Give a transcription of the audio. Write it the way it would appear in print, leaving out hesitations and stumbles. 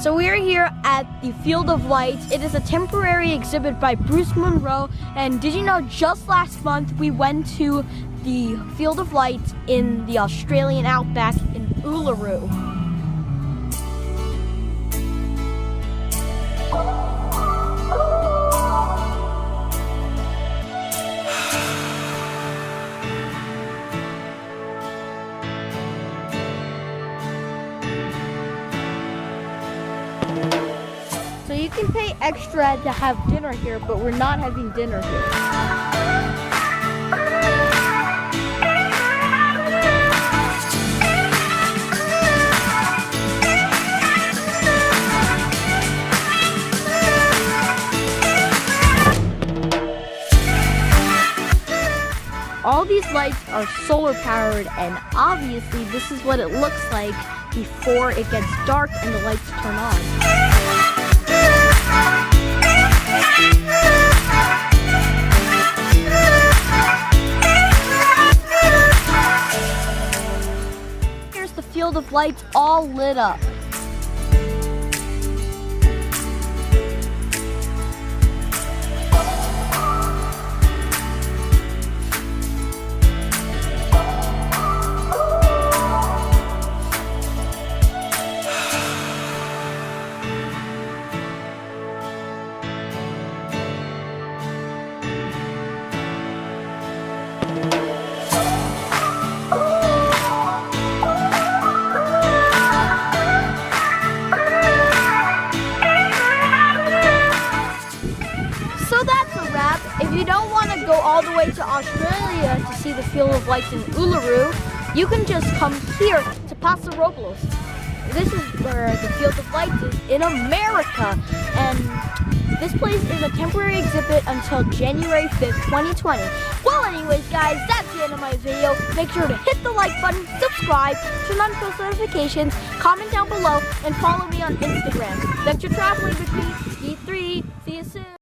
So we are here at the Field of Lights. It is a temporary exhibit by Bruce Munro. And did you know just last month we went to the Field of Lights in the Australian outback in Uluru. So you can pay extra to have dinner here, but we're not having dinner here. All these lights are solar powered, and obviously this is what it looks like before it gets dark and the lights turn on. Here's the Field of Lights all lit up. So that's a wrap. If you don't want to go all the way to Australia to see the Field of Lights in Uluru, you can just come here to Paso Robles. This is where the Field of Lights is in America. And this place is a temporary exhibit until January 5th, 2020. Well, anyways, guys, that's the end of my video. Make sure to hit the like button, subscribe, turn on post notifications, comment down below, and follow me on Instagram. Thanks for traveling with me. D3. See you soon.